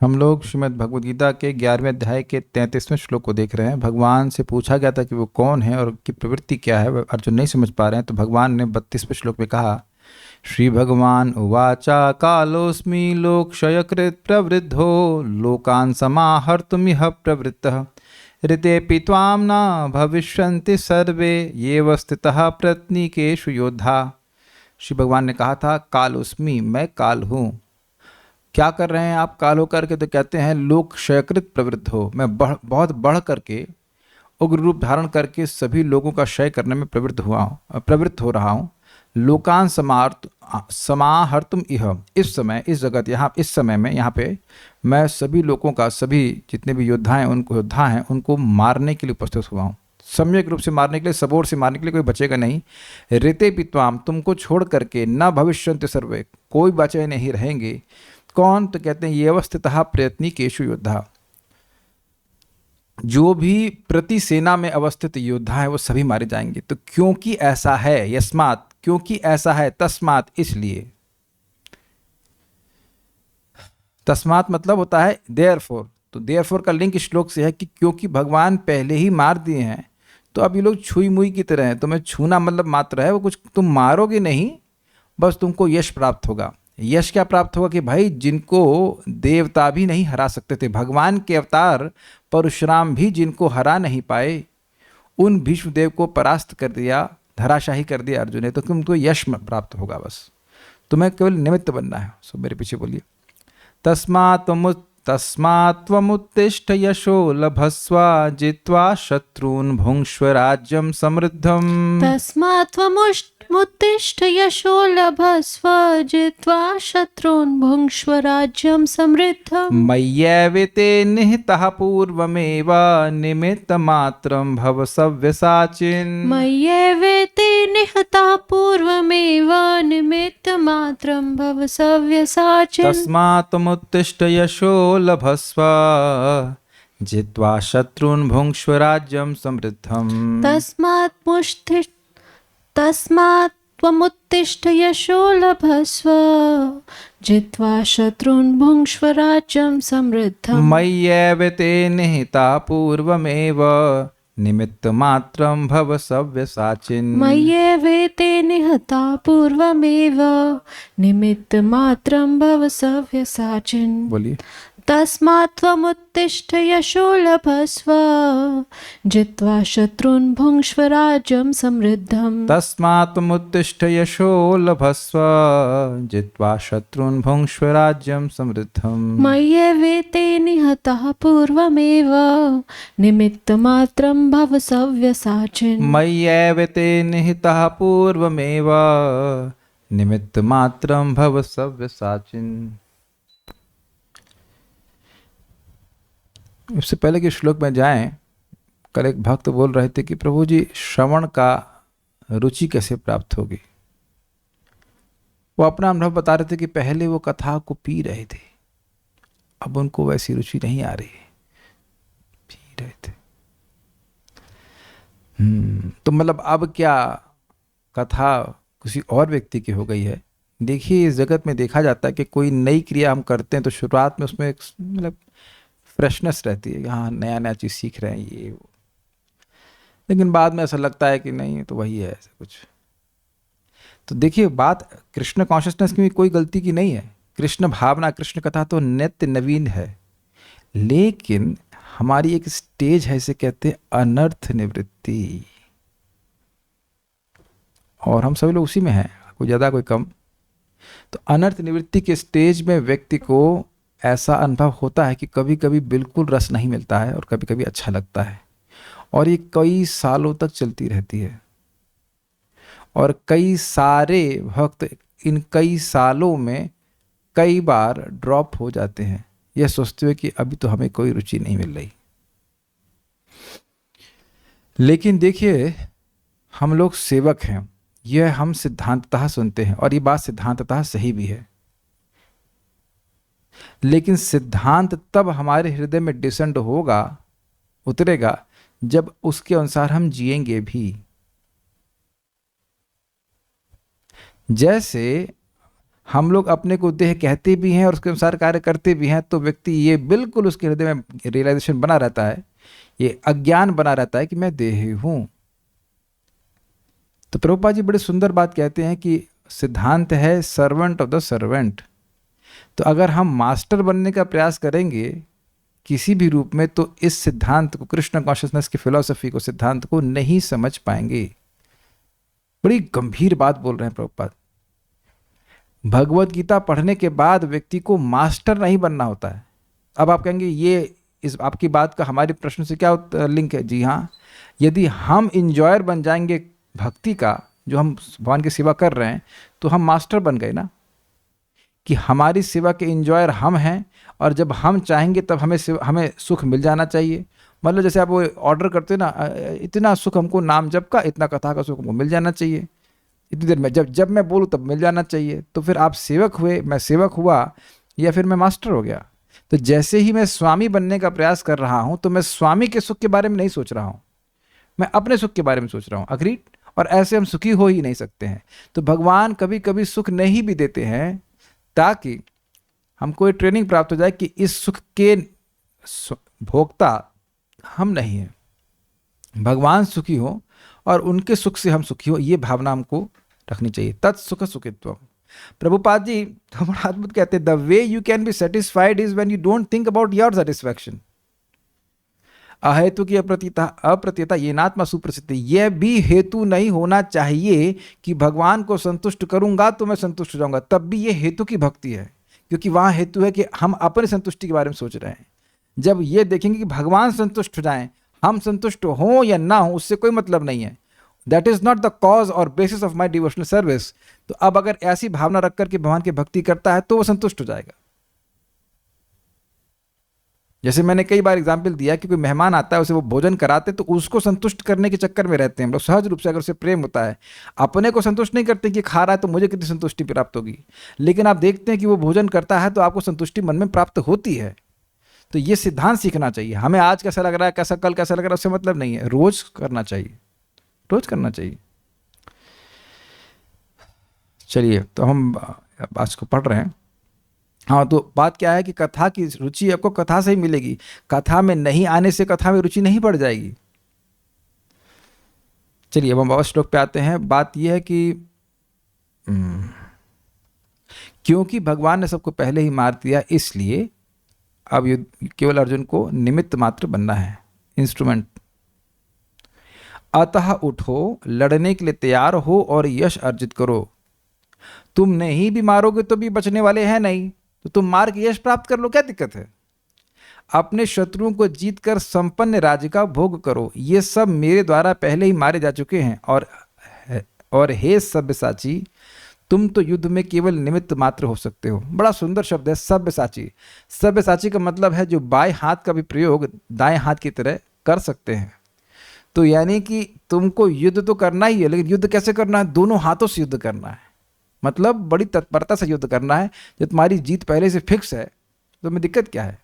हम लोग श्रीमद् भगवद गीता के 11वें अध्याय के 33वें श्लोक को देख रहे हैं। भगवान से पूछा गया था कि वो कौन है और उनकी प्रवृत्ति क्या है। अर्जुन नहीं समझ पा रहे हैं, तो भगवान ने 32वें श्लोक में कहा, श्री भगवान उवाचा कालोस्मि लोकक्षयकृत् प्रवृद्धो लोकान् समाहर्तुमिह प्रवृत्तः ऋतेऽपि त्वां न भविष्यन्ति सर्वे येव स्थितः प्रत्यनीकेषु योद्धा। श्री भगवान ने कहा था, कालोस्मि, मैं काल हूँ। क्या कर रहे हैं आप काल हो करके? तो कहते हैं लोक क्षयकृत प्रवृत्त हो, मैं बहुत बढ़ करके उग्र रूप धारण करके सभी लोगों का क्षय करने में प्रवृत्त हो रहा हूँ। लोकान समाहर्तुम इह, इस समय, इस जगत, यहाँ इस समय में, यहाँ पे मैं सभी लोगों का, सभी जितने भी योद्धा हैं उनको मारने के लिए उपस्थित हुआ हूँ। सम्यक रूप से मारने के लिए, सबोर से मारने के लिए, कोई बचेगा नहीं। ऋते पित्वाम, तुमको छोड़ करके, न भविष्यन्ति सर्वे, कोई बचे नहीं रहेंगे। कौन? तो कहते हैं ये अवस्थितः प्रत्यनीकेषु योद्धा, जो भी प्रति सेना में अवस्थित योद्धा है वो सभी मारे जाएंगे। तो क्योंकि ऐसा है, यस्मात्, क्योंकि ऐसा है, तस्मात्, इसलिए। तस्मात् मतलब होता है देयरफॉर। तो देयरफॉर का लिंक श्लोक से है कि क्योंकि भगवान पहले ही मार दिए हैं, तो अब ये लोग छुई मुई की तरह हैं। तुम्हें छूना मतलब मात्र है, वो कुछ तुम मारोगे नहीं, बस तुमको यश प्राप्त होगा। यश क्या प्राप्त होगा? कि भाई जिनको देवता भी नहीं हरा सकते थे, भगवान के अवतार परशुराम भी जिनको हरा नहीं पाए, उन भीष्मदेव को परास्त कर दिया, धराशाही कर दिया अर्जुन ने। तो तुमको यश प्राप्त होगा, बस तुम्हें केवल निमित्त बनना है। सो मेरे पीछे बोलिए, तस्मात् त्वमुत्तिष्ठ यशो लभस्व जित्वा शत्रून् भुङ्क्ष्व राज्यं समृद्धम्। तस्मात् त्वमुत्तिष्ठ यशो लभस्व जित्वा शत्रून् भुङ्क्ष्व राज्यं समृद्धम्। मय्येवेते निहितः पूर्वमेव निमित्तमात्रं भव सव्यसाचिन्। मय्येवेते निहताः पूर्वमेव निमित्तमात्रं भव सव्यसाचिन्। तस्मात् त्वमुत्तिष्ठ यशो लभस्व जित्वा शत्रून् भुङ्क्ष्व राज्यं समृद्धम्। तस्मात् त्वमुत्तिष्ठ यशो लभस्व जित्वा शत्रून् भुङ्क्ष्व राज्यं समृद्धम्। मय्येवेते निहिताः पूर्वमेव निमित्तमात्रं भव सव्यसाचिन्। मय्येवेते निहताः पूर्वमेव निमित्तमात्रं भव सव्यसाचिन्। बोलिए, तस्मात् त्वमुत्तिष्ठ यशो लभस्व जित्वा शत्रून् भुङ्क्ष्व राज्यं समृद्धम्। तस्मात् त्वमुत्तिष्ठ यशो लभस्व जित्वा शत्रून् भुङ्क्ष्व राज्यं समृद्धम्। मय्येवेते निहताः पूर्वमेव निमित्तमात्रं भव सव्यसाचिन्। मय्येवेते निहितः पूर्वमेव निमित्तमात्रं भव सव्यसाचिन्। इससे पहले कि श्लोक में जाएं, कल एक भक्त बोल रहे थे कि प्रभु जी, श्रवण का रुचि कैसे प्राप्त होगी? वो अपना अनुभव बता रहे थे कि पहले वो कथा को पी रहे थे, अब उनको वैसी रुचि नहीं आ रही है, पी रहे थे। तो मतलब अब क्या कथा किसी और व्यक्ति की हो गई है? देखिए, इस जगत में देखा जाता है कि कोई नई क्रिया हम करते हैं तो शुरुआत में उसमें एक मतलब फ्रेशनेस रहती है, हाँ नया नया चीज़ सीख रहे हैं ये वो, लेकिन बाद में ऐसा लगता है कि नहीं तो वही है, ऐसा कुछ। तो देखिए, बात कृष्ण कॉन्शियसनेस की कोई गलती की नहीं है। कृष्ण भावना, कृष्ण कथा तो नित्य नवीन है, लेकिन हमारी एक स्टेज है, इसे कहते हैं अनर्थ निवृत्ति, और हम सभी लोग उसी में हैं, कोई ज़्यादा कोई कम। तो अनर्थ निवृत्ति के स्टेज में व्यक्ति को ऐसा अनुभव होता है कि कभी कभी बिल्कुल रस नहीं मिलता है और कभी कभी अच्छा लगता है, और ये कई सालों तक चलती रहती है। और कई सारे भक्त इन कई सालों में कई बार ड्रॉप हो जाते हैं, यह सोचते हुए कि अभी तो हमें कोई रुचि नहीं मिल रही। लेकिन देखिए, हम लोग सेवक हैं, यह हम सिद्धांततः सुनते हैं, और ये बात सिद्धांततः सही भी है। लेकिन सिद्धांत तब हमारे हृदय में डिसेंड होगा, उतरेगा, जब उसके अनुसार हम जिएंगे भी। जैसे हम लोग अपने को देह कहते भी हैं और उसके अनुसार कार्य करते भी हैं, तो व्यक्ति ये बिल्कुल उसके हृदय में रियलाइजेशन बना रहता है, ये अज्ञान बना रहता है कि मैं देह हूं। तो प्रभुपाद जी बड़े सुंदर बात कहते हैं कि सिद्धांत है सर्वेंट ऑफ द सर्वेंट। तो अगर हम मास्टर बनने का प्रयास करेंगे किसी भी रूप में, तो इस सिद्धांत को, कृष्ण कॉन्शियसनेस की फिलॉसफी को, सिद्धांत को नहीं समझ पाएंगे। बड़ी गंभीर बात बोल रहे हैं प्रभुपाद। भगवत गीता पढ़ने के बाद व्यक्ति को मास्टर नहीं बनना होता है। अब आप कहेंगे ये इस आपकी बात का हमारे प्रश्न से क्या लिंक है? जी हाँ, यदि हम इंजॉयर बन जाएंगे भक्ति का, जो हम भगवान की सेवा कर रहे हैं, तो हम मास्टर बन गए ना, कि हमारी सेवा के इंजॉयर हम हैं, और जब हम चाहेंगे तब हमें सुख मिल जाना चाहिए। मतलब जैसे आप वो ऑर्डर करते ना, इतना सुख हमको नाम जप का, इतना कथा का सुख हमको मिल जाना चाहिए, इतनी देर में, जब मैं बोलूँ तब मिल जाना चाहिए। तो फिर आप सेवक हुए, मैं सेवक हुआ, या फिर मैं मास्टर हो गया। तो जैसे ही मैं स्वामी बनने का प्रयास कर रहा हूँ, तो मैं स्वामी के सुख के बारे में नहीं सोच रहा हूँ, मैं अपने सुख के बारे में सोच रहा हूँ। अग्रीड? और ऐसे हम सुखी हो ही नहीं सकते हैं। तो भगवान कभी कभी सुख नहीं भी देते हैं, ताकि हमको ये ट्रेनिंग प्राप्त हो जाए कि इस सुख के भोक्ता हम नहीं हैं, भगवान सुखी हो और उनके सुख से हम सुखी हो, ये भावना हमको रखनी चाहिए। तत्सुख सुखित्व। प्रभुपाद जी तो बड़ा अद्भुत कहते हैं, the way you can be satisfied is when you don't think about your satisfaction. अहेतु की अप्रत्यता ये नात्मा सुप्रसिद्ध। यह भी हेतु नहीं होना चाहिए कि भगवान को संतुष्ट करूंगा तो मैं संतुष्ट हो जाऊंगा, तब भी ये हेतु की भक्ति है, क्योंकि वहां हेतु है कि हम अपनी संतुष्टि के बारे में सोच रहे हैं। जब ये देखेंगे कि भगवान संतुष्ट हो जाएं, हम संतुष्ट हों या ना हो, उससे कोई मतलब नहीं है, that is not the cause और basis of my devotional service. तो अब अगर ऐसी भावना रख करके भगवान की भक्ति करता है तो वो संतुष्ट हो जाएगा। जैसे मैंने कई बार एग्जाम्पल दिया कि कोई मेहमान आता है, उसे वो भोजन कराते, तो उसको संतुष्ट करने के चक्कर में रहते हैं हम लोग सहज रूप से। अगर उसे प्रेम होता है, अपने को संतुष्ट नहीं करते कि खा रहा है तो मुझे कितनी संतुष्टि प्राप्त होगी, लेकिन आप देखते हैं कि वो भोजन करता है तो आपको संतुष्टि मन में प्राप्त होती है। तो ये सिद्धांत सीखना चाहिए हमें। आज कैसा लग रहा है, कैसा कल कैसा लग रहा है, उससे मतलब नहीं है, रोज करना चाहिए, रोज करना चाहिए। चलिए, तो हम आज को पढ़ रहे हैं। हाँ, तो बात क्या है कि कथा की रुचि आपको कथा से ही मिलेगी, कथा में नहीं आने से कथा में रुचि नहीं बढ़ जाएगी। चलिए, अब हम और श्लोक पे आते हैं। बात यह है कि क्योंकि भगवान ने सबको पहले ही मार दिया, इसलिए अब केवल अर्जुन को निमित्त मात्र बनना है, इंस्ट्रूमेंट। अतः उठो, लड़ने के लिए तैयार हो और यश अर्जित करो। तुम नहीं भी मारोगे तो भी बचने वाले हैं नहीं, तो तुम मार के यश प्राप्त कर लो, क्या दिक्कत है। अपने शत्रुओं को जीतकर संपन्न राज्य का भोग करो। ये सब मेरे द्वारा पहले ही मारे जा चुके हैं। और हे सब्यसाची, तुम तो युद्ध में केवल निमित्त मात्र हो सकते हो। बड़ा सुंदर शब्द है सब्यसाची। सब्यसाची का मतलब है जो बाएं हाथ का भी प्रयोग दाएं हाथ की तरह कर सकते हैं। तो यानी कि तुमको युद्ध तो करना ही है, लेकिन युद्ध कैसे करना है? दोनों हाथों से युद्ध करना है, मतलब बड़ी तत्परता से युद्ध करना है। जब तुम्हारी जीत पहले से फिक्स है तो तुम्हें दिक्कत क्या है?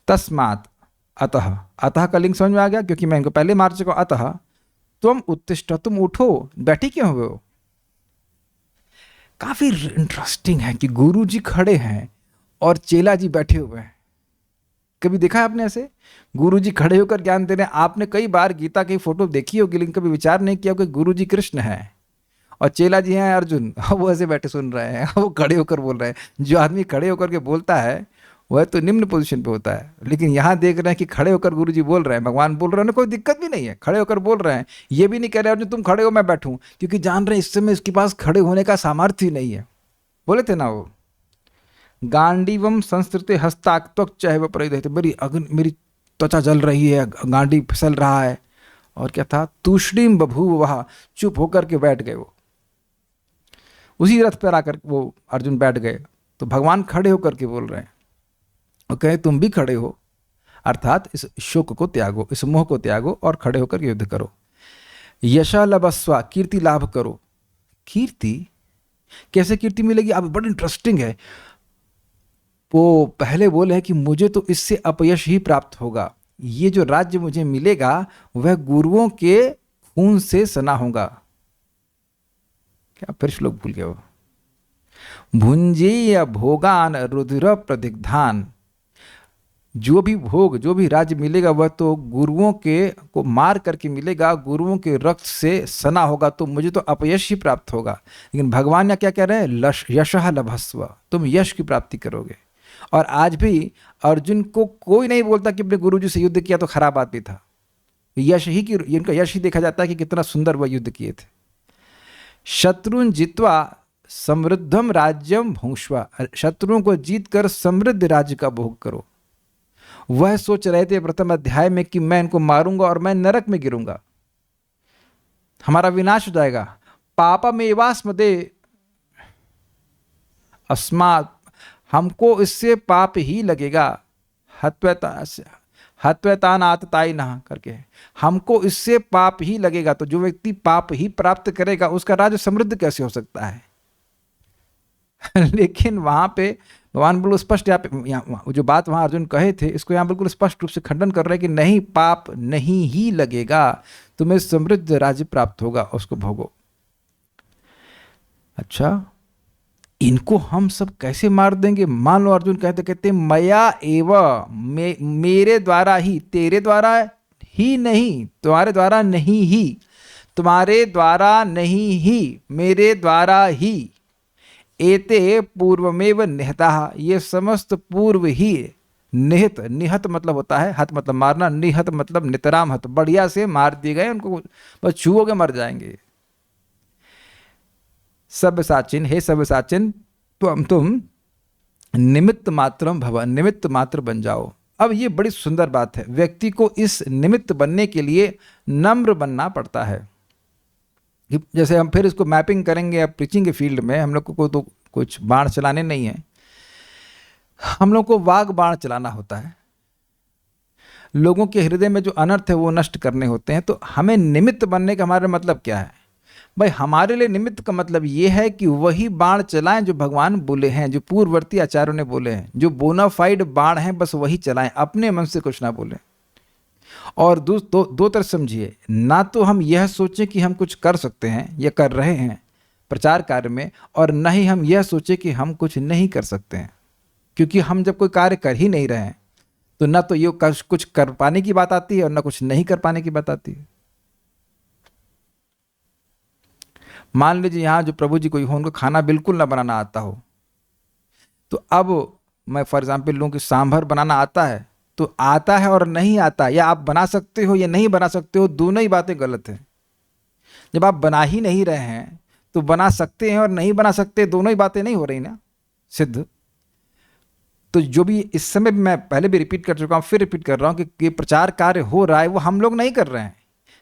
तस्मात्, अतः, अतः का लिंग समझ में आ गया, क्योंकि मैं इनको पहले मार चुका। अतः तुम उत्तिष्ठ, तुम उठो, बैठी क्यों हुए हो? काफी इंटरेस्टिंग है कि गुरु जी खड़े हैं और चेला जी बैठे हुए हैं। कभी देखा है आपने ऐसे? गुरु जी खड़े होकर ज्ञान दे रहे हैं। आपने कई बार गीता की फोटो देखी होगी, लेकिन कभी विचार नहीं किया कि गुरु जी कृष्ण हैं और चेला जी हैं अर्जुन। वो ऐसे बैठे सुन रहे हैं, वो खड़े होकर बोल रहे हैं। जो आदमी खड़े होकर के बोलता है वह तो निम्न पोजीशन पे होता है, लेकिन यहाँ देख रहे हैं कि खड़े होकर गुरु जी बोल रहे हैं, भगवान बोल रहे हैं, कोई दिक्कत भी नहीं है, खड़े होकर बोल रहे हैं। ये भी नहीं कह रहे अर्जुन तुम खड़े हो मैं बैठूं, क्योंकि जान रहे हैं इस समय इसके पास खड़े होने का सामर्थ्य ही नहीं है। बोले थे ना वो, गांडीवम संस्कृति हस्ताक्त्वक चैव परिदहित। मेरी त्वचा जल रही है, गांडी फिसल रहा है। और क्या था? तूष्णीम बभूव, वह चुप होकर के बैठ गए। वो उसी रथ पर आकर वो अर्जुन बैठ गए। तो भगवान खड़े होकर के बोल रहे हैं और कहे तुम भी खड़े हो, अर्थात इस शोक को त्यागो, इस मोह को त्यागो और खड़े होकर युद्ध करो। यशा लभस्वा, कीर्ति लाभ करो। कीर्ति कैसे कीर्ति मिलेगी? अब बड़ा इंटरेस्टिंग है। वो पहले बोले हैं कि मुझे तो इससे अपयश ही प्राप्त होगा। ये जो राज्य मुझे मिलेगा वह गुरुओं के खून से सना होगा। क्या फिर श्लोक भूल गया वो। भुंजेय भोगान रुधिर प्रदिग्धान, जो भी भोग, जो भी राज्य मिलेगा वह तो गुरुओं के को मार करके मिलेगा, गुरुओं के रक्त से सना होगा, तो मुझे तो अपयश ही प्राप्त होगा। लेकिन भगवान यहाँ क्या कह रहे हैं, यशः लभस्व, तुम यश की प्राप्ति करोगे। और आज भी अर्जुन को कोई नहीं बोलता कि अपने गुरुजी से युद्ध किया तो खराब आदमी था, यश ही की, इनका यश ही देखा जाता है कि कितना सुंदर वह युद्ध किए थे। शत्रुन जित्वा समृद्धम राज्यम भुंक्ष्वा, शत्रुओं को जीत कर समृद्ध राज्य का भोग करो। वह सोच रहे थे प्रथम अध्याय में कि मैं इनको मारूंगा और मैं नरक में गिरूंगा, हमारा विनाश हो जाएगा। पापमेवास्मदे अस्मात्, हमको इससे पाप ही लगेगा, हत्वतानातताई नहा करके, हमको इससे पाप ही लगेगा। तो जो व्यक्ति पाप ही प्राप्त करेगा उसका राज्य समृद्ध कैसे हो सकता है? लेकिन वहां पे भगवान बिल्कुल स्पष्ट, यहाँ जो बात वहां अर्जुन कहे थे इसको यहाँ बिल्कुल स्पष्ट रूप से खंडन कर रहे हैं कि नहीं, पाप नहीं ही लगेगा, तुम्हें समृद्ध राज्य प्राप्त होगा, उसको भोगो। अच्छा, इनको हम सब कैसे मार देंगे? मान लो अर्जुन कहते मया एव, मेरे द्वारा ही, तेरे द्वारा ही नहीं, तुम्हारे द्वारा नहीं ही, तुम्हारे द्वारा नहीं ही, मेरे द्वारा ही, एते पूर्वमेव निहता, ये समस्त पूर्व ही निहत, निहत मतलब होता है, हत मतलब मारना, निहत मतलब नितराम हत, बढ़िया से मार दिए गए, उनको बस छुओगे मर जाएंगे। सब्यसाचिन, हे सब्यसाचिन, तुम निमित्त मात्रम भव, निमित्त मात्र बन जाओ। अब ये बड़ी सुंदर बात है, व्यक्ति को इस निमित्त बनने के लिए नम्र बनना पड़ता है। जैसे हम फिर इसको मैपिंग करेंगे अब प्रीचिंग के फील्ड में, हम लोग को तो कुछ बाण चलाने नहीं है, हम लोग को वाग बाण चलाना होता है। लोगों के हृदय में जो अनर्थ है वो नष्ट करने होते हैं। तो हमें निमित्त बनने का हमारा मतलब क्या है भाई? हमारे लिए निमित्त का मतलब ये है कि वही बाण चलाएं जो भगवान बोले हैं, जो पूर्ववर्ती आचार्यों ने बोले हैं, जो बोनाफाइड बाण हैं बस वही चलाएं, अपने मन से कुछ ना बोलें। और दो तरह समझिए, ना तो हम यह सोचें कि हम कुछ कर सकते हैं या कर रहे हैं प्रचार कार्य में, और न ही हम यह सोचें कि हम कुछ नहीं कर सकते हैं। क्योंकि हम जब कोई कार्य कर ही नहीं रहे हैं तो ना तो ये कुछ कर पाने की बात आती है और ना कुछ नहीं कर पाने की बात आती है। मान लीजिए यहाँ जो प्रभु जी कोई हो, उनको खाना बिल्कुल ना बनाना आता हो, तो अब मैं फॉर एग्जाम्पल लूँ कि सांभर बनाना आता है, तो आता है और नहीं आता, या आप बना सकते हो या नहीं बना सकते हो, दोनों ही बातें गलत हैं। जब आप बना ही नहीं रहे हैं तो बना सकते हैं और नहीं बना सकते, दोनों ही बातें नहीं हो रही ना सिद्ध। तो जो भी इस समय मैं पहले भी रिपीट कर चुका हूँ, फिर रिपीट कर रहा हूँ कि प्रचार कार्य हो रहा है वो हम लोग नहीं कर रहे हैं,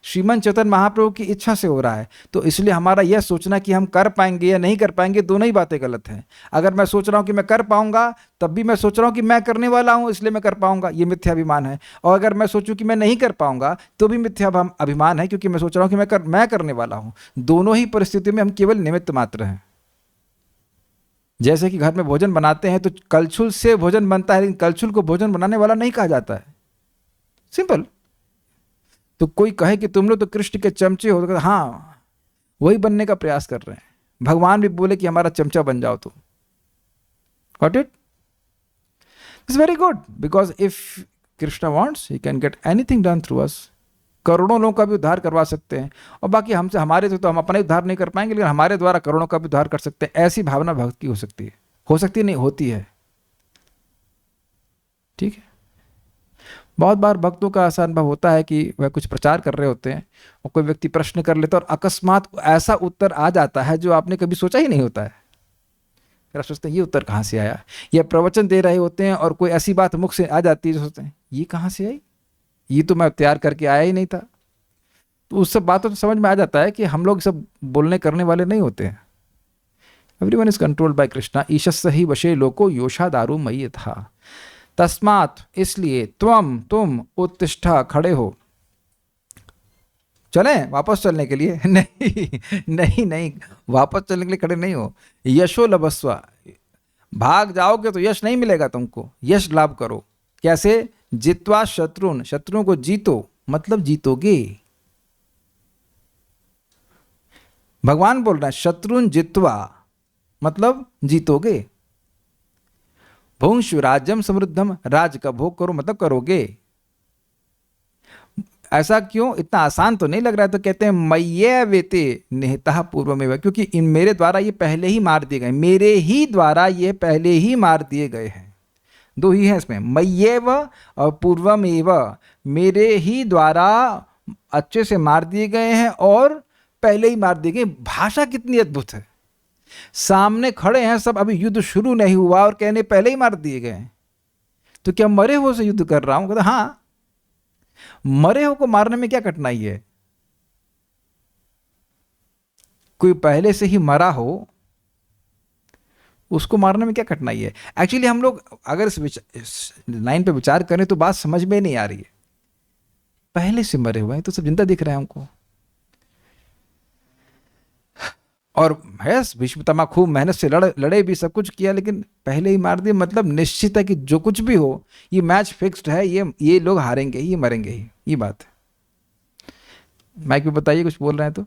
श्रीमन चैतन्य महाप्रभु की इच्छा से हो रहा है। तो इसलिए हमारा यह सोचना कि हम कर पाएंगे या नहीं कर पाएंगे, दोनों ही बातें गलत हैं। अगर मैं सोच रहा हूँ कि मैं कर पाऊंगा, तब भी मैं सोच रहा हूँ कि मैं करने वाला हूँ इसलिए मैं कर पाऊंगा, ये मिथ्याभिमान है। और अगर मैं सोचूं कि मैं नहीं कर पाऊंगा तो भी मिथ्या अभिमान है, क्योंकि मैं सोच रहा हूँ कि मैं करने वाला हूँ। दोनों ही परिस्थितियों में हम केवल निमित्त मात्र हैं। जैसे कि घर में भोजन बनाते हैं तो कलछुल से भोजन बनता है, लेकिन कलछुल को भोजन बनाने वाला नहीं कहा जाता है, सिंपल। तो कोई कहे कि तुम लोग तो कृष्ण के चमचे हो, तो हाँ वही बनने का प्रयास कर रहे हैं। भगवान भी बोले कि हमारा चमचा बन जाओ तुम। Got it? It's very good, because if Krishna wants he can get anything done through us. करोड़ों लोगों का भी उद्धार करवा सकते हैं, और बाकी हमसे, हमारे से तो हम अपना उद्धार नहीं कर पाएंगे, लेकिन हमारे द्वारा करोड़ों का भी उद्धार कर सकते हैं। ऐसी भावना भक्त की हो सकती है, नहीं होती है। ठीक है। बहुत बार भक्तों का ऐसा अनुभव होता है कि वह कुछ प्रचार कर रहे होते हैं और कोई व्यक्ति प्रश्न कर लेता है और अकस्मात ऐसा उत्तर आ जाता है जो आपने कभी सोचा ही नहीं होता है। फिर आप सोचते हैं ये उत्तर कहाँ से आया, या प्रवचन दे रहे होते हैं और कोई ऐसी बात मुख से आ जाती है जो सोचते हैं ये कहाँ से आई, ये तो मैं तैयार करके आया ही नहीं था। तो उस सब बातों से समझ में आ जाता है कि हम लोग सब बोलने करने वाले नहीं होते हैं। Everyone is controlled by Krishna, ईशस्य ही वशे लोको योषा दारू मयि था। तस्मात्, इसलिए, तुम उत्तिष्ठा, खड़े हो। चलें वापस चलने के लिए? नहीं, वापस चलने के लिए खड़े नहीं हो। यशो लभस्व, भाग जाओगे तो यश नहीं मिलेगा तुमको, यश लाभ करो। कैसे? जित्वा शत्रुन, शत्रुओं को जीतो, मतलब जीतोगे। भगवान बोल रहे हैं शत्रुन जित्वा मतलब जीतोगे, भुंक्ष राज्यम समृद्धम, राज का भोग करो मतलब करोगे। ऐसा क्यों, इतना आसान तो नहीं लग रहा है। तो कहते हैं मय्ये वेते निहतः पूर्वमेव, क्योंकि इन मेरे द्वारा ये पहले ही मार दिए गए, मेरे ही द्वारा ये पहले ही मार दिए गए हैं। दो ही है इसमें, मय्येव और पूर्वमेव, मेरे ही द्वारा अच्छे से मार दिए गए हैं और पहले ही मार दिए गए। भाषा कितनी अद्भुत है, सामने खड़े हैं सब, अभी युद्ध शुरू नहीं हुआ और कहने पहले ही मार दिए गए। तो क्या मरे हो से युद्ध कर रहा हूं? कहते हाँ, मरे हो को मारने में क्या कठिनाई है? कोई पहले से ही मरा हो उसको मारने में क्या कठिनाई है? एक्चुअली हम लोग अगर इस लाइन पे विचार करें तो बात समझ में नहीं आ रही है। पहले से मरे हुए हैं तो सब जिंदा दिख रहे हैं हमको, और है भीष्मपितामह खूब मेहनत से लड़े भी, सब कुछ किया, लेकिन पहले ही मार दिए। मतलब निश्चित है कि जो कुछ भी हो ये मैच फिक्स्ड है, ये लोग हारेंगे ही, ये मरेंगे ही, ये बात है। माइक पे बताइए, कुछ बोल रहे हैं तो।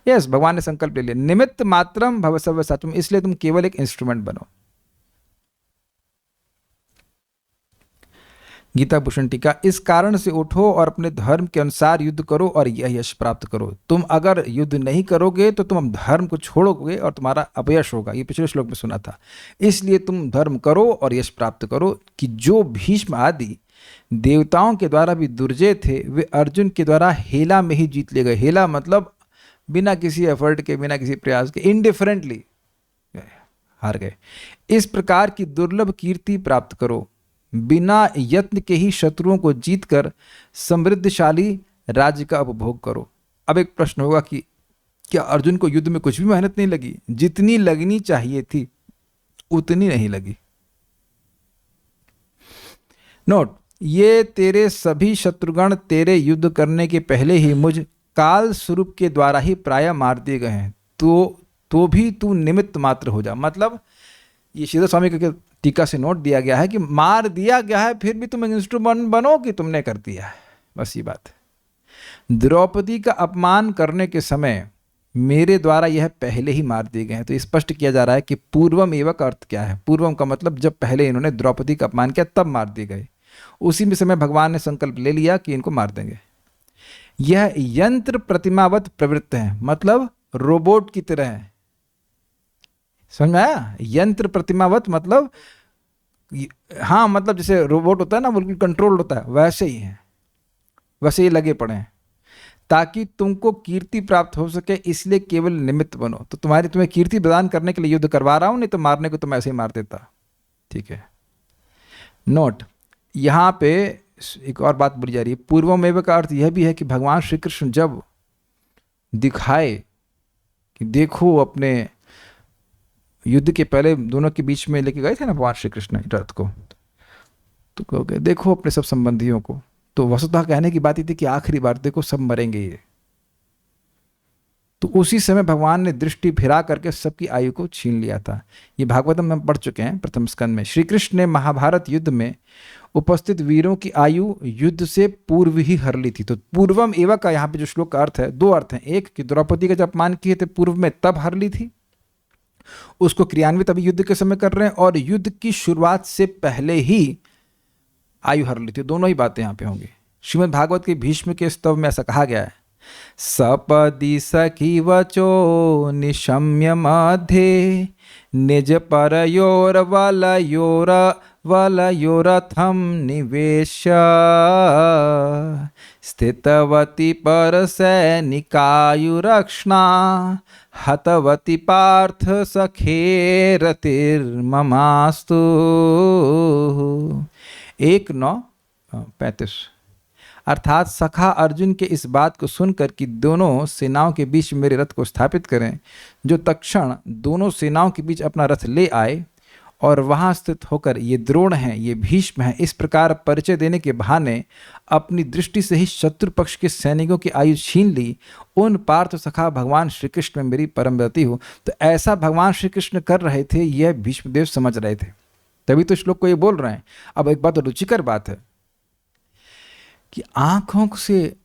यस, भगवान ने संकल्प ले लिया, निमित्त मात्रम भव सर्व सात्वम, इसलिए तुम केवल एक इंस्ट्रूमेंट बनो। गीता भूषण टीका, इस कारण से उठो और अपने धर्म के अनुसार युद्ध करो और यह यश प्राप्त करो। तुम अगर युद्ध नहीं करोगे तो तुम धर्म को छोड़ोगे और तुम्हारा अपयश होगा, ये पिछले श्लोक में सुना था। इसलिए तुम धर्म करो और यश प्राप्त करो। कि जो भीष्म आदि देवताओं के द्वारा भी दुर्जय थे, वे अर्जुन के द्वारा हेला में ही जीत ले गए। हेला मतलब बिना किसी एफर्ट के, बिना किसी प्रयास के, इनडिफरेंटली हार गए। इस प्रकार की दुर्लभ कीर्ति प्राप्त करो, बिना यत्न के ही शत्रुओं को जीतकर समृद्धशाली राज्य का उपभोग करो। अब एक प्रश्न होगा कि क्या अर्जुन को युद्ध में कुछ भी मेहनत नहीं लगी? जितनी लगनी चाहिए थी उतनी नहीं लगी। नोट, ये तेरे सभी शत्रुगण तेरे युद्ध करने के पहले ही मुझ काल स्वरूप के द्वारा ही प्राय मार दिए गए हैं, तो भी तू निमित्त मात्र हो जा। मतलब ये श्रीधर स्वामी के टीका से नोट दिया गया है कि मार दिया गया है, फिर भी तुम इंस्ट्रूमेंट बनो कि तुमने कर दिया है, बस ये बात है। द्रौपदी का अपमान करने के समय मेरे द्वारा यह पहले ही मार दिए गए हैं। तो स्पष्ट किया जा रहा है कि पूर्वम एव का अर्थ क्या है। पूर्वम का मतलब जब पहले इन्होंने द्रौपदी का अपमान किया तब मार दिए गए। उसी में समय भगवान ने संकल्प ले लिया कि इनको मार देंगे। यह यंत्र प्रतिमावत प्रवृत्त है, मतलब रोबोट की तरह है। समझ में आया? यंत्र प्रतिमावत मतलब, हाँ, मतलब जैसे रोबोट होता है ना, बिल्कुल कंट्रोल होता है, वैसे ही है, वैसे ही लगे पड़े हैं ताकि तुमको कीर्ति प्राप्त हो सके। इसलिए केवल निमित्त बनो। तो तुम्हें कीर्ति प्रदान करने के लिए युद्ध करवा रहा हूं, नहीं तो मारने को तुम ऐसे ही मार देता। ठीक है। नोट, यहां पे एक और बात बोली जा रही है। पूर्वमेव का अर्थ यह भी है कि भगवान श्री कृष्ण जब दिखाए कि देखो, अपने युद्ध के पहले दोनों के बीच में लेके गए थे ना भगवान श्री कृष्ण रथ को, तो कहोगे देखो अपने सब संबंधियों को, तो वसुतः कहने की बात ही थी कि आखिरी बार देखो सब मरेंगे ये। तो उसी समय भगवान ने दृष्टि फिरा करके सबकी आयु को छीन लिया था। ये भागवतम में हम पढ़ चुके हैं प्रथम स्कंद में। श्री कृष्ण ने महाभारत युद्ध में उपस्थित वीरों की आयु युद्ध से पूर्व ही हर ली थी। तो पूर्वम एवं का यहाँ पे जो श्लोक का अर्थ है, दो अर्थ हैं। एक कि द्रौपदी का जब अपमान किए थे पूर्व में तब हर ली थी, उसको क्रियान्वित अभी युद्ध के समय कर रहे हैं, और युद्ध की शुरुआत से पहले ही आयु हर ली थी। दोनों ही बातें यहाँ पे होंगी। श्रीमद् भागवत के भीष्म के स्तव में ऐसा कहा गया है, सपदि सखी वचो निशम्य मध्ये निज परयोर वलयोरथम निवेश्य स्थितवती पर सैनिकायुरक्षणा हतवती पार्थ सखेरतिर्ममास्तु। 1:9-35। अर्थात सखा अर्जुन के इस बात को सुनकर कि दोनों सेनाओं के बीच मेरे रथ को स्थापित करें, जो तत्क्षण दोनों सेनाओं के बीच अपना रथ ले आए और वहां स्थित होकर ये द्रोण हैं, ये भीष्म हैं, इस प्रकार परिचय देने के बहाने अपनी दृष्टि से ही शत्रु पक्ष के सैनिकों की आयु छीन ली। उन पार्थ सखा भगवान श्री कृष्ण में मेरी परम गति हो। तो ऐसा भगवान श्री कृष्ण कर रहे थे, यह भीष्मदेव समझ रहे थे, तभी तो श्लोक को ये बोल रहे हैं। अब एक बात रुचिकर बात है कि आंखों से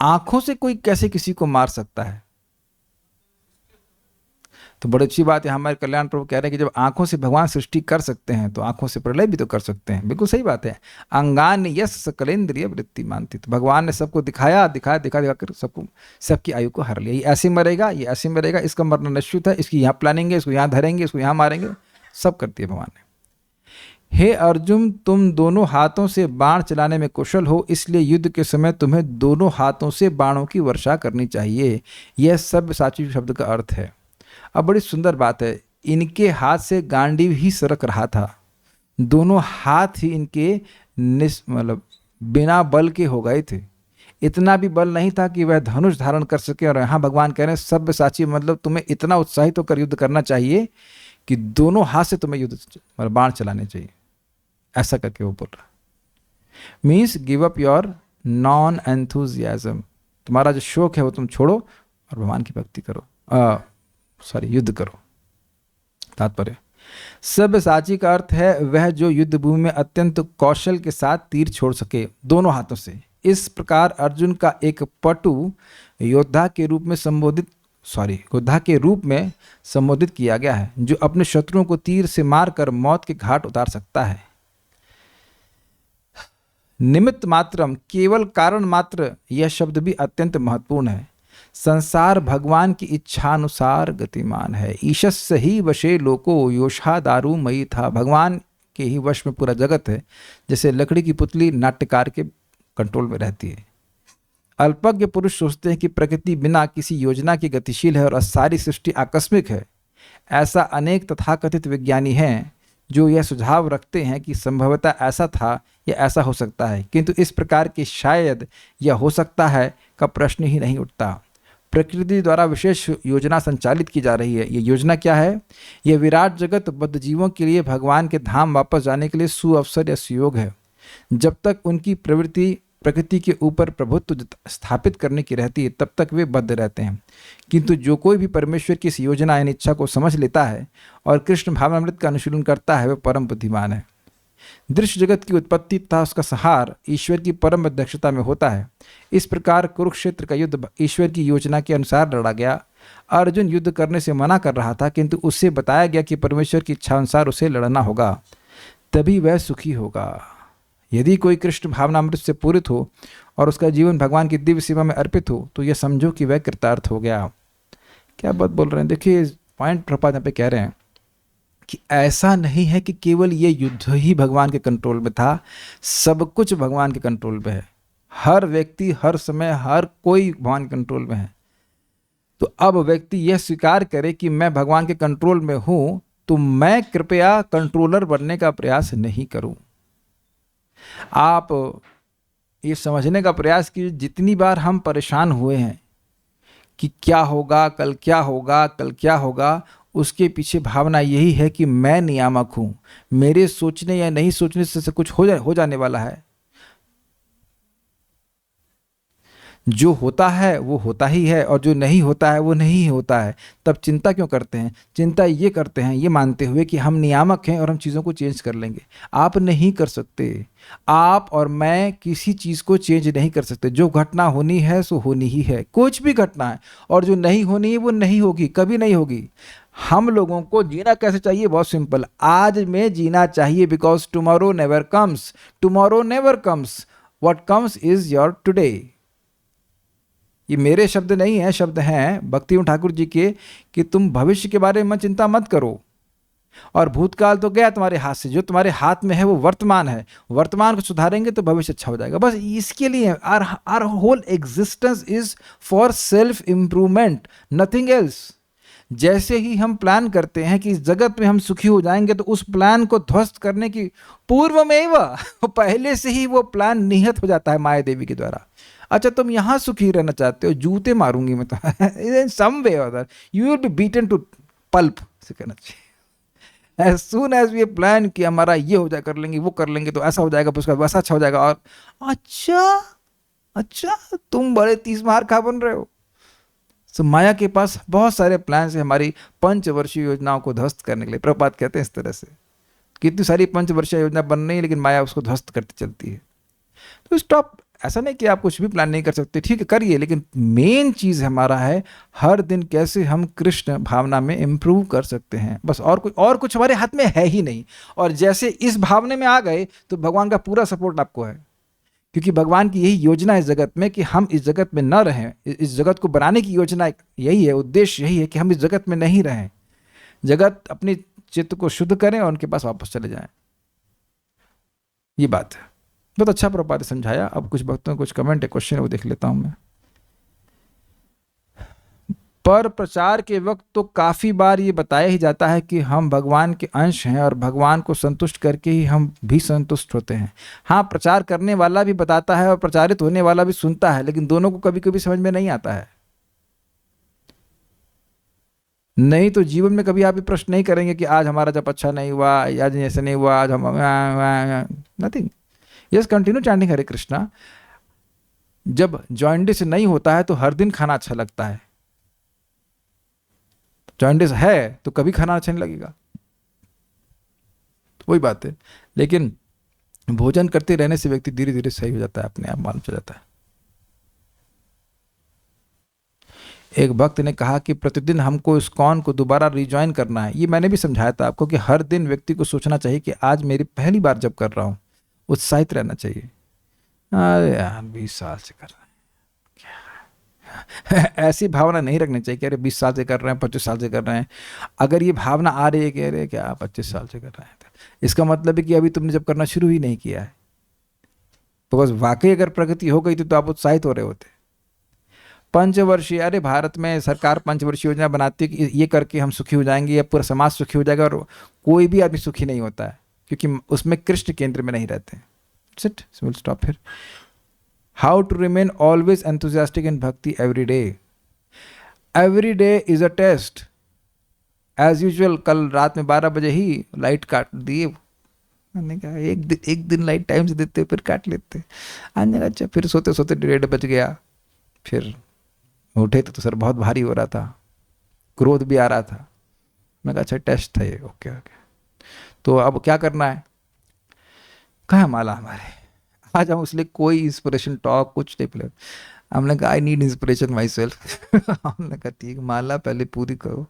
आंखों से कोई कैसे किसी को मार सकता है? तो बड़ी अच्छी बात है, हमारे कल्याण प्रभु कह रहे हैं कि जब आंखों से भगवान सृष्टि कर सकते हैं तो आंखों से प्रलय भी तो कर सकते हैं। बिल्कुल सही बात है। अंगान यस सकलेंद्रिय वृत्ति मानती, तो भगवान ने सबको दिखाया, दिखा कर सबको, सबकी आयु को हर लिया। ये ऐसे मरेगा, ये ऐसे मरेगा, इसका मरना निश्चित है, इसकी यहाँ प्लानिंग है, इसको यहाँ धरेंगे, इसको यहाँ मारेंगे, सब करती है भगवान ने। हे अर्जुन, तुम दोनों हाथों से बाण चलाने में कुशल हो, इसलिए युद्ध के समय तुम्हें दोनों हाथों से बाणों की वर्षा करनी चाहिए। यह सब्यसाची शब्द का अर्थ है। अब बड़ी सुंदर बात है, इनके हाथ से गांडीव ही सरक रहा था, दोनों हाथ ही इनके मतलब बिना बल के हो गए थे। इतना भी बल नहीं था कि वह धनुष धारण कर सके। और यहाँ भगवान कह रहे हैं सब्यसाची मतलब तुम्हें इतना उत्साहित होकर युद्ध करना चाहिए कि दोनों हाथ से तुम्हें युद्ध मतलब बाण चलाने चाहिए। ऐसा करके वो बोल रहा, means give up your non enthusiasm, तुम्हारा जो शौक है वो तुम छोड़ो और भगवान की भक्ति करो, युद्ध करो। तात्पर्य, सब्यसाची का अर्थ है वह जो युद्ध भूमि में अत्यंत कौशल के साथ तीर छोड़ सके दोनों हाथों से। इस प्रकार अर्जुन का एक पटु योद्धा के रूप में संबोधित किया गया है, जो अपने शत्रुओं को तीर से मारकर मौत के घाट उतार सकता है। निमित्त मात्रम, केवल कारण मात्र, यह शब्द भी अत्यंत महत्वपूर्ण है। संसार भगवान की इच्छानुसार गतिमान है। ईशस्य ही वशे लोको योषा दारू मई था, भगवान के ही वश में पूरा जगत है, जैसे लकड़ी की पुतली नाट्यकार के कंट्रोल में रहती है। अल्पज्ञ पुरुष सोचते हैं कि प्रकृति बिना किसी योजना के गतिशील है और सारी सृष्टि आकस्मिक है। ऐसा अनेक तथाकथित विज्ञानी हैं जो यह सुझाव रखते हैं कि संभवतः ऐसा था या ऐसा हो सकता है, किंतु इस प्रकार के शायद या हो सकता है का प्रश्न ही नहीं उठता। प्रकृति द्वारा विशेष योजना संचालित की जा रही है। ये योजना क्या है? यह विराट जगत बद्ध जीवों के लिए भगवान के धाम वापस जाने के लिए सुअवसर या सुयोग है। जब तक उनकी प्रवृत्ति प्रकृति के ऊपर प्रभुत्व स्थापित करने की रहती है तब तक वे बद्ध रहते हैं, किंतु जो कोई भी परमेश्वर की इस योजना यानी इच्छा को समझ लेता है और कृष्ण भावनामृत का अनुशीलन करता है वह परम बुद्धिमान है। दृश्य जगत की उत्पत्ति तथा उसका संहार ईश्वर की परम अध्यक्षता में होता है। इस प्रकार कुरुक्षेत्र का युद्ध ईश्वर की योजना के अनुसार लड़ा गया। अर्जुन युद्ध करने से मना कर रहा था, किंतु उससे बताया गया कि परमेश्वर की इच्छा अनुसार उसे लड़ना होगा, तभी वह सुखी होगा। यदि कोई कृष्ण भावनामृत से पूरित हो और उसका जीवन भगवान की दिव्य सेवा में अर्पित हो तो यह समझो कि वह कृतार्थ हो गया। क्या बात बोल रहे हैं, देखिए पॉइंट प्रपात यहाँ पे कह रहे हैं कि ऐसा नहीं है कि केवल ये युद्ध ही भगवान के कंट्रोल में था, सब कुछ भगवान के कंट्रोल में है। हर व्यक्ति, हर समय, हर कोई भगवान के कंट्रोल में है। तो अब व्यक्ति यह स्वीकार करे कि मैं भगवान के कंट्रोल में हूं, तो मैं कृपया कंट्रोलर बनने का प्रयास नहीं करूं। आप ये समझने का प्रयास कीजिए, जितनी बार हम परेशान हुए हैं कि क्या होगा, कल क्या होगा, कल क्या होगा, उसके पीछे भावना यही है कि मैं नियामक हूं, मेरे सोचने या नहीं सोचने से कुछ हो जाने वाला है। जो होता है वो होता ही है और जो नहीं होता है वो नहीं होता है। तब चिंता क्यों करते हैं? चिंता ये करते हैं ये मानते हुए कि हम नियामक हैं और हम चीज़ों को चेंज कर लेंगे। आप नहीं कर सकते। आप और मैं किसी चीज़ को चेंज नहीं कर सकते। जो घटना होनी है सो होनी ही है, कुछ भी घटना है, और जो नहीं होनी है वो नहीं होगी, कभी नहीं होगी। हम लोगों को जीना कैसे चाहिए? बहुत सिंपल, आज में जीना चाहिए, because tomorrow never comes. Tomorrow never comes, what comes is your today. ये मेरे शब्द नहीं हैं, शब्द हैं भक्ति ठाकुर जी के कि तुम भविष्य के बारे में चिंता मत करो, और भूतकाल तो गया तुम्हारे हाथ से, जो तुम्हारे हाथ में है वो वर्तमान है। वर्तमान को सुधारेंगे तो भविष्य अच्छा हो जाएगा। बस इसके लिए our whole existence is for self improvement, nothing else. जैसे ही हम प्लान करते हैं कि इस जगत में हम सुखी हो जाएंगे, तो उस प्लान को ध्वस्त करने की पूर्व में पहले से ही वो प्लान निहत हो जाता है माया देवी के द्वारा। अच्छा, तुम यहां सुखी रहना चाहते हो, जूते मारूंगी मैं तो इन सम वे और you will be beaten to pulp से कहना चाहिए। As soon as we plan कि हमारा ये हो जाए, कर लेंगे, वो कर लेंगे तो ऐसा हो जाएगा, उसका वैसा अच्छा हो जाएगा, और अच्छा तुम बड़े 30 मार खा बन रहे हो। तो माया के पास बहुत सारे प्लान है हमारी पंचवर्षीय योजनाओं को ध्वस्त करने के लिए। प्रभुपाद कहते हैं इस तरह से कितनी सारी पंचवर्षीय योजना बन रही है, लेकिन माया उसको ध्वस्त करती चलती है। तो स्टॉप ऐसा नहीं कि आप कुछ भी प्लान नहीं कर सकते, ठीक है करिए, लेकिन मेन चीज़ हमारा है हर दिन कैसे हम कृष्ण भावना में इम्प्रूव कर सकते हैं, बस। और कुछ हमारे हाथ में है ही नहीं। और जैसे इस भावना में आ गए तो भगवान का पूरा सपोर्ट आपको है, क्योंकि भगवान की यही योजना है जगत में कि हम इस जगत में न रहें। इस जगत को बनाने की योजना यही है, उद्देश्य यही है कि हम इस जगत में नहीं रहें, जगत अपने चित्त को शुद्ध करें और उनके पास वापस चले जाएं। ये बात है। बहुत अच्छा प्रभुपाद ने समझाया। अब कुछ भक्तों कुछ कमेंट है, क्वेश्चन है, वो देख लेता हूं मैं। पर प्रचार के वक्त तो काफी बार ये बताया ही जाता है कि हम भगवान के अंश हैं और भगवान को संतुष्ट करके ही हम भी संतुष्ट होते हैं। हाँ, प्रचार करने वाला भी बताता है और प्रचारित होने वाला भी सुनता है, लेकिन दोनों को कभी कभी समझ में नहीं आता है। नहीं तो जीवन में कभी आप ये प्रश्न नहीं करेंगे कि आज हमारा जब अच्छा नहीं हुआ, आज ऐसा नहीं हुआ, आज हम नथिंग। यस, कंटिन्यू चैंटिंग हरे कृष्णा। जब जॉइंटिस नहीं होता है तो हर दिन खाना अच्छा लगता है, जॉइंटिस है तो कभी खाना अच्छा नहीं लगेगा, तो वही बात है। लेकिन भोजन करते रहने से व्यक्ति धीरे धीरे सही हो जाता है, अपने आप मालूम चल जाता है। एक भक्त ने कहा कि प्रतिदिन हमको इस्कॉन को दोबारा रिज्वाइन करना है। ये मैंने भी समझाया था आपको कि हर दिन व्यक्ति को सोचना चाहिए कि आज मेरी पहली बार जब कर रहा हूँ, उत्साहित रहना चाहिए। अरे यार 20 साल से कर रहे हैं, ऐसी भावना नहीं रखनी चाहिए कि अरे 20 साल से कर रहे हैं, 25 साल से कर रहे हैं। अगर ये भावना आ रही है कि अरे क्या 25 साल से कर रहे हैं, तो इसका मतलब है कि अभी तुमने जब करना शुरू ही नहीं किया है। तो बस वाकई अगर प्रगति हो गई थी तो आप उत्साहित हो रहे होते। पंचवर्षीय, अरे भारत में सरकार पंचवर्षीय योजना बनाती है कि ये करके हम सुखी हो जाएंगे या पूरा समाज सुखी हो जाएगा, और कोई भी आदमी सुखी नहीं होता है क्योंकि उसमें कृष्ण केंद्र में नहीं रहते। It will stop here. How to remain always enthusiastic in bhakti every day. Every day is a test. As usual कल रात में 12 बजे ही लाइट काट दिए। मैंने कहा एक दिन लाइट टाइम से देते फिर काट लेते। आने अच्छा, फिर सोते सोते 1:30 बज गया, फिर उठे तो सर बहुत भारी हो रहा था, क्रोध भी आ रहा था। मैं कहा अच्छा टेस्ट था ये, ओके ओके। तो अब क्या करना है, कहाँ माला हमारे, आज हम उसलिए कोई इंस्पिरेशन टॉक कुछ नहीं प्ले। हमने कहा I need inspiration my self. हमने कहा ठीक, माला पहले पूरी करो।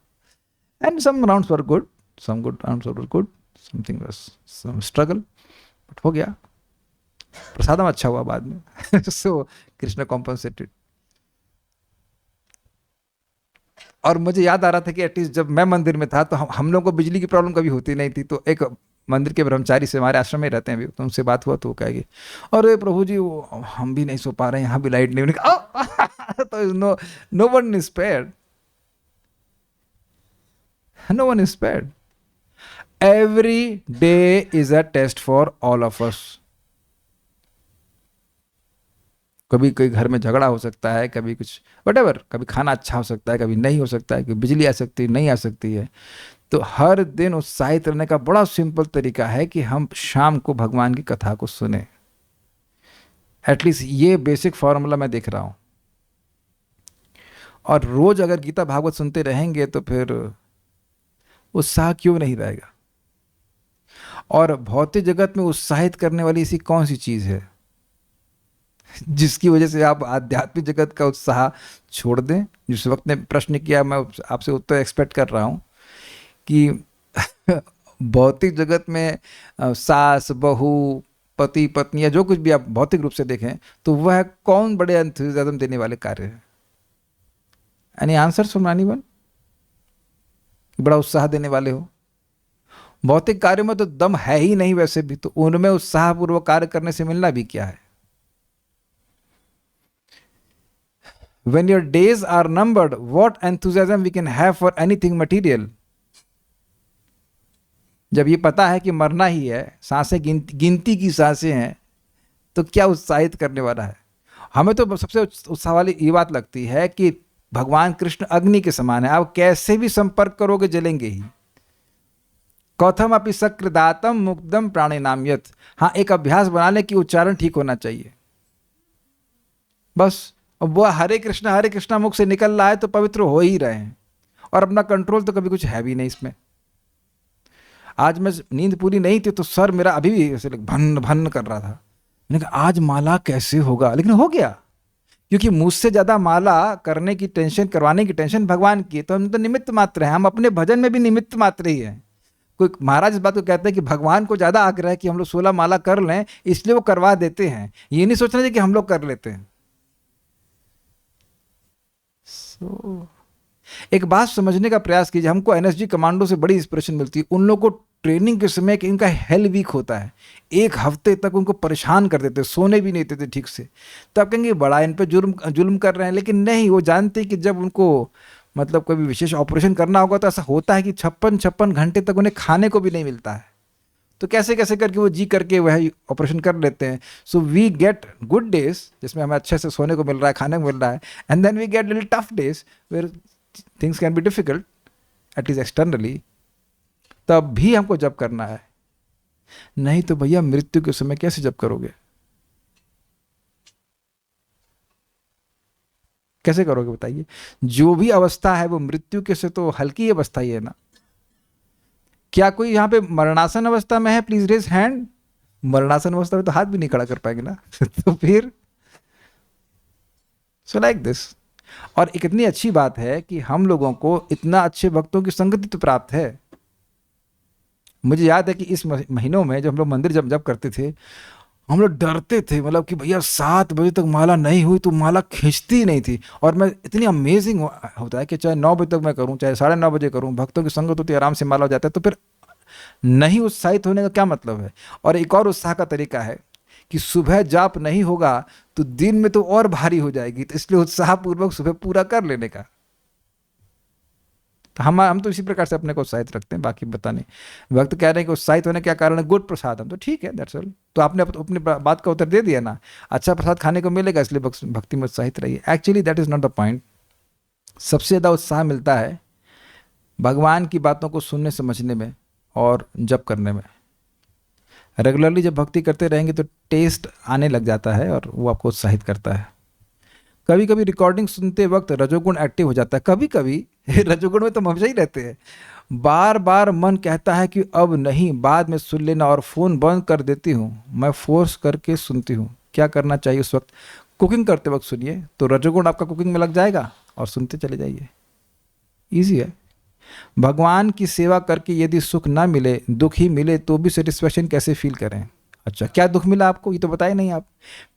And some rounds were good, some good rounds were good, something was some struggle, but हो गया। प्रसादम अच्छा हुआ बाद में। So Krishna compensated. और मुझे याद आ रहा था कि एटलीस्ट जब मैं मंदिर में था तो हम लोग को बिजली की प्रॉब्लम कभी होती नहीं थी। तो एक मंदिर के ब्रह्मचारी से, हमारे आश्रम में रहते हैं अभी, तो उनसे बात हुआ तो वो कहेगी अरे प्रभु जी वो हम भी नहीं सो पा रहे हैं, यहाँ भी लाइट नहीं होने। तो no one is spared, no one is spared. Every day is a test for all of us. कभी कोई घर में झगड़ा हो सकता है, कभी कुछ वटेवर, कभी खाना अच्छा हो सकता है, कभी नहीं हो सकता है, कभी बिजली आ सकती है, नहीं आ सकती है। तो हर दिन उत्साहित रहने का बड़ा सिंपल तरीका है कि हम शाम को भगवान की कथा को सुने। एटलीस्ट ये बेसिक फॉर्मूला मैं देख रहा हूं। और रोज अगर गीता भागवत सुनते रहेंगे तो फिर उत्साह क्यों नहीं रहेगा। और भौतिक जगत में उत्साहित करने वाली ऐसी कौन सी चीज है जिसकी वजह से आप आध्यात्मिक जगत का उत्साह छोड़ दें। जिस वक्त ने प्रश्न किया, मैं आपसे उत्तर एक्सपेक्ट कर रहा हूं कि भौतिक जगत में सास बहू पति पत्नी या जो कुछ भी आप भौतिक रूप से देखें तो वह कौन बड़े एंथुसियाज्म देने वाले कार्य है। एनी आंसर फ्रॉम एनीवन, बड़ा उत्साह देने वाले हो। भौतिक कार्यों में तो दम है ही नहीं वैसे भी, तो उनमें उत्साहपूर्वक कार्य करने से मिलना भी क्या है। When your days are numbered, what enthusiasm we can have for anything material? जब ये पता है कि मरना ही है, सांसें गिनती की सांसें हैं, तो क्या उत्साहित करने वाला है। हमें तो सबसे उत्साह वाली ये बात लगती है कि भगवान कृष्ण अग्नि के समान है, आप कैसे भी संपर्क करोगे जलेंगे ही। कौथम अपि सकृदातम मुक्तम प्राणे नाम यत। हाँ, एक अभ्यास बना लें कि उच्चारण ठीक होना चाहिए बस। वो हरे कृष्णा मुख से निकल रहा है तो पवित्र हो ही रहे हैं, और अपना कंट्रोल तो कभी कुछ है भी नहीं इसमें। आज मैं नींद पूरी नहीं थी तो सर मेरा अभी भी ऐसे भन भन कर रहा था। मैंने कहा आज माला कैसे होगा, लेकिन हो गया, क्योंकि मुझसे ज्यादा माला करने की टेंशन, करवाने की टेंशन भगवान की है। तो हम तो निमित्त मात्र हैं, हम अपने भजन में भी निमित्त मात्र ही हैं। कोई महाराज इस बात को कहते हैं कि भगवान को ज्यादा आग्रह है कि हम लोग 16 माला कर लें, इसलिए वो करवा देते हैं, ये नहीं सोचना चाहिए कि हम लोग कर लेते हैं। एक बात समझने का प्रयास कीजिए, हमको एनएसजी कमांडो से बड़ी इंस्पिरेशन मिलती है। उन लोगों को ट्रेनिंग के समय कि इनका हेल वीक होता है, एक हफ्ते तक उनको परेशान कर देते, सोने भी नहीं देते ठीक से। तो आप कहेंगे बड़ा इन पे जुल्म जुल्म कर रहे हैं, लेकिन नहीं, वो जानते हैं कि जब उनको मतलब कोई भी विशेष ऑपरेशन करना होगा तो ऐसा होता है कि 56 घंटे तक उन्हें खाने को भी नहीं मिलता है। तो कैसे कैसे करके वो जी करके वह ऑपरेशन कर लेते हैं। So we get good days जिसमें हमें अच्छे से सोने को मिल रहा है, खाने को मिल रहा है, and then we get little tough days where things can be difficult at least externally. तब भी हमको जप करना है, नहीं तो भैया मृत्यु के समय कैसे जप करोगे, कैसे करोगे बताइए। जो भी अवस्था है वो मृत्यु के से तो हल्की अवस्था ही है ना। क्या कोई यहाँ पे मरणासन अवस्था में है? Please raise hand. मरणासन अवस्था में तो हाथ भी नहीं खड़ा कर पाएंगे ना तो फिर सो लाइक दिस। और एक इतनी अच्छी बात है कि हम लोगों को इतना अच्छे भक्तों की संगति तो प्राप्त है। मुझे याद है कि इस महीनों में जब हम लोग मंदिर जब करते थे, हम लोग डरते थे, मतलब कि भैया 7 बजे तक माला नहीं हुई तो माला खींचती ही नहीं थी। और मैं इतनी अमेजिंग होता है कि चाहे 9 बजे तक मैं करूं, चाहे 9:30 बजे करूं, भक्तों की संगत होती आराम से माला हो जाता है। तो फिर नहीं उत्साहित होने का क्या मतलब है। और एक और उत्साह का तरीका है कि सुबह जाप नहीं होगा तो दिन में तो और भारी हो जाएगी, तो इसलिए उत्साहपूर्वक सुबह पूरा कर लेने का। तो हम तो इसी प्रकार से अपने को उत्साहित रखते हैं, बाकी पता नहीं। वक्त कह रहे हैं कि उत्साहित होने क्या कारण है, गुड प्रसाद, हम तो ठीक है, दैट्स ऑल। तो आपने अपनी बात का उत्तर दे दिया ना, अच्छा प्रसाद खाने को मिलेगा इसलिए भक्ति में उत्साहित रहिए। Actually that is not the point. सबसे ज़्यादा उत्साह मिलता है भगवान की बातों को सुनने समझने में और जप करने में। रेगुलरली जब भक्ति करते रहेंगे तो टेस्ट आने लग जाता है और वो आपको उत्साहित करता है। कभी कभी रिकॉर्डिंग सुनते वक्त रजोगुण एक्टिव हो जाता है, कभी कभी रजोगुण में तो हम ही रहते हैं। बार बार मन कहता है कि अब नहीं, बाद में सुन लेना, और फ़ोन बंद कर देती हूँ। मैं फोर्स करके सुनती हूँ। क्या करना चाहिए उस वक्त? कुकिंग करते वक्त सुनिए, तो रजोगुण आपका कुकिंग में लग जाएगा और सुनते चले जाइए। ईजी है। भगवान की सेवा करके यदि सुख ना मिले, दुख ही मिले, तो भी सेटिस्फेक्शन कैसे फील करें? अच्छा, क्या दुख मिला आपको, ये तो बताए नहीं आप।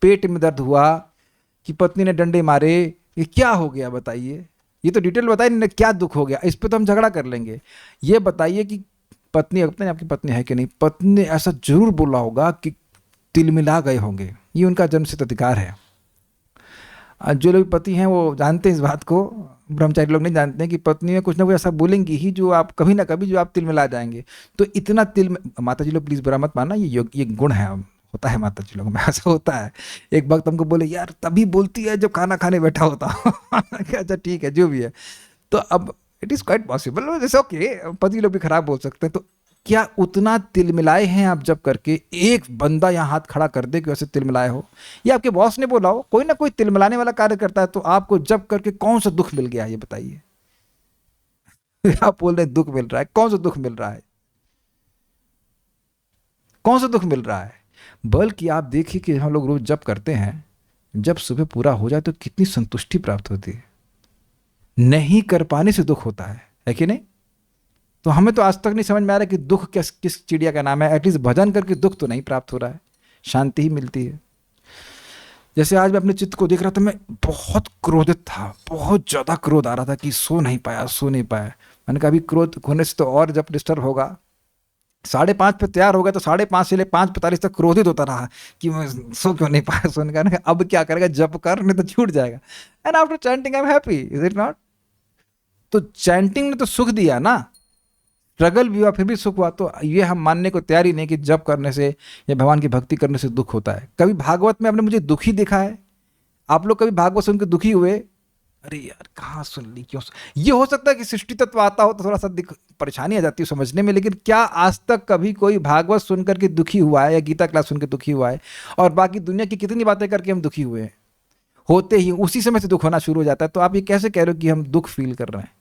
पेट में दर्द हुआ कि पत्नी ने डंडे मारे, ये क्या हो गया बताइए। ये तो डिटेल बताइए ना, क्या दुख हो गया, इस पे तो हम झगड़ा कर लेंगे। ये बताइए कि पत्नी, पता नहीं आपकी पत्नी है कि नहीं, पत्नी ने ऐसा जरूर बोला होगा कि तिलमिला गए होंगे, ये उनका जन्मसिद्ध अधिकार है। जो लोग पति हैं वो जानते हैं इस बात को, ब्रह्मचारी लोग नहीं जानते हैं कि पत्नी में कुछ ना कुछ ऐसा बोलेंगी ही जो आप कभी ना कभी, जो आप तिल मिला जाएंगे। तो इतना तिल, माता जी लोग प्लीज़ बुरा मत मानना, ये गुण है, होता है माता जी लोगों में, ऐसा होता है। एक वक्त हमको बोले यार तभी बोलती है जब खाना खाने बैठा होता अच्छा ठीक है, जो भी है। तो अब इट इज़ क्वाइट पॉसिबल, जैसे ओके पति लोग भी खराब बोल सकते हैं। तो क्या उतना तिल मिलाए हैं आप जब करके एक बंदा यहाँ हाथ खड़ा कर दे कि वैसे तिल मिलाए हो? या आपके बॉस ने बोला हो, कोई ना कोई तिल मिलाने वाला कार्य करता है, तो आपको जब करके कौन सा दुख मिल गया ये बताइए आप बोल रहे दुख मिल रहा है, कौन सा दुख मिल रहा है, कौन सा दुख मिल रहा है? बल्कि आप देखिए कि हम लोग रोज जब करते हैं, जब सुबह पूरा हो जाए तो कितनी संतुष्टि प्राप्त होती है। नहीं कर पाने से दुख होता है कि नहीं? तो हमें तो आज तक नहीं समझ में आ रहा कि दुख किस चिड़िया का नाम है। एटलीस्ट भजन करके दुख तो नहीं प्राप्त हो रहा है, शांति ही मिलती है। जैसे आज मैं अपने चित्त को देख रहा था, मैं बहुत क्रोधित था, बहुत ज़्यादा क्रोध आ रहा था कि सो नहीं पाया। मैंने कहा अभी क्रोध होने से तो और जब डिस्टर्ब होगा। 5:30 पे तैयार हो गया तो 5:30 से ले 5:45 तक क्रोधित होता रहा कि मैं सो क्यों नहीं पाया। सोने का अब क्या करेगा, जब कर, नहीं तो छूट जाएगा। And after chanting I am happy, is it not? तो चैंटिंग ने तो सुख दिया ना, स्ट्रगल भी हुआ फिर भी सुख हुआ। तो ये हम मानने को तैयार ही नहीं कि जप करने से या भगवान की भक्ति करने से दुख होता है। कभी भागवत में आपने मुझे दुखी देखा है? आप लोग कभी भागवत सुन के दुखी हुए? अरे यार कहाँ सुन ली, क्यों ये हो सकता है कि सृष्टि तत्व आता हो तो थोड़ा सा परेशानी आ जाती है समझने में, लेकिन क्या आज तक कभी कोई भागवत सुन करके दुखी हुआ है या गीता क्लास सुन के दुखी हुआ है? और बाकी दुनिया की कितनी बातें करके हम दुखी हुए हैं? होते ही उसी समय से दुख होना शुरू हो जाता है। तो आप ये कैसे कह रहे हो कि हम दुख फील कर रहे हैं?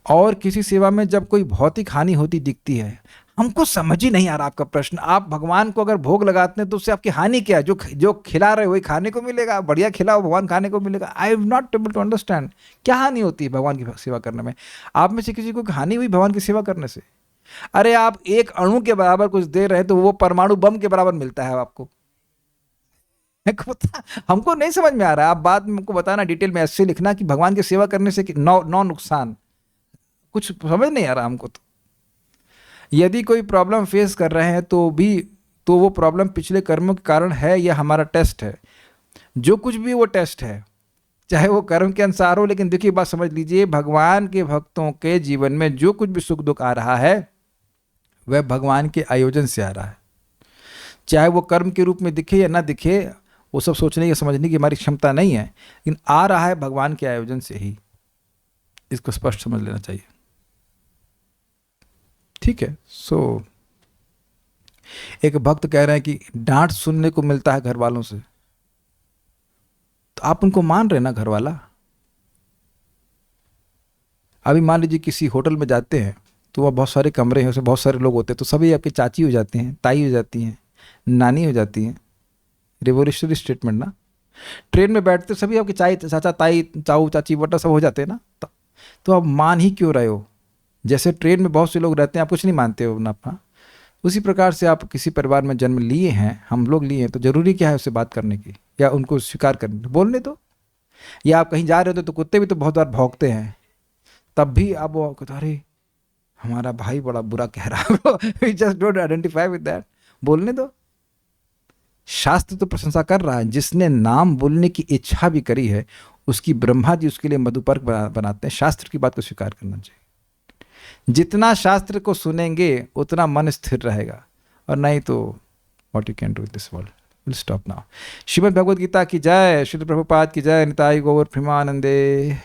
और किसी सेवा में जब कोई भौतिक हानि होती दिखती है, हमको समझ ही नहीं आ रहा आपका प्रश्न। आप भगवान को अगर भोग लगाते हैं तो उससे आपकी हानि क्या है? जो खिला रहे हो वही खाने को मिलेगा, बढ़िया खिलाओ भगवान खाने को मिलेगा। I am not able to understand क्या हानि होती है भगवान की सेवा करने में। आप में से किसी को हानि हुई भगवान की सेवा करने से? अरे आप एक अणु के बराबर कुछ दे रहे हैं तो वो परमाणु बम के बराबर मिलता है आपको। हमको नहीं समझ में आ रहा है। आप बाद में हमको बताना, डिटेल में ऐसे लिखना कि भगवान की सेवा करने से नौ नुकसान। कुछ समझ नहीं आ रहा हमको। तो यदि कोई प्रॉब्लम फेस कर रहे हैं तो वो प्रॉब्लम पिछले कर्मों के कारण है या हमारा टेस्ट है? जो कुछ भी वो टेस्ट है, चाहे वो कर्म के अनुसार हो। लेकिन देखिए बात समझ लीजिए, भगवान के भक्तों के जीवन में जो कुछ भी सुख दुख आ रहा है वह भगवान के आयोजन से आ रहा है। चाहे वो कर्म के रूप में दिखे या ना दिखे, वो सब सोचने या समझने की हमारी क्षमता नहीं है, लेकिन आ रहा है भगवान के आयोजन से ही। इसको स्पष्ट समझ लेना चाहिए। ठीक है। सो एक भक्त कह रहे हैं कि डांट सुनने को मिलता है घर वालों से, तो आप उनको मान रहे ना घर वाला? अभी मान लीजिए किसी होटल में जाते हैं तो वहाँ बहुत सारे कमरे हैं, उसमें बहुत सारे लोग होते हैं, तो सभी आपकी चाची हो जाती हैं, ताई हो जाती हैं, नानी हो जाती हैं। रिवोल्यूशनरी स्टेटमेंट ना। ट्रेन में बैठते सभी आपके चाचा ताई चाऊ चाची बटा सब हो जाते हैं ना। तो आप मान ही क्यों रहे हो? जैसे ट्रेन में बहुत से लोग रहते हैं, आप कुछ नहीं मानते हो ना अपना, उसी प्रकार से आप किसी परिवार में जन्म लिए हैं, हम लोग लिए हैं, तो जरूरी क्या है उससे बात करने की या उनको स्वीकार करने की? बोलने दो। या आप कहीं जा रहे हो तो कुत्ते भी तो बहुत बार भौंकते हैं, तब भी आप वो कहते अरे हमारा भाई बड़ा बुरा कह रहा है। Just don't identify with that. बोलने दो। शास्त्र तो प्रशंसा कर रहा है, जिसने नाम बोलने की इच्छा भी करी है उसकी ब्रह्मा जी उसके लिए मधुपर्क बनाते हैं। शास्त्र की बात को स्वीकार करना चाहिए। जितना शास्त्र को सुनेंगे उतना मन स्थिर रहेगा, और नहीं तो what you can do this world. Will stop now. Shrimad Bhagavad Gita की जय। श्रील प्रभुपाद की जय। निताई गौर प्रेमानंदे।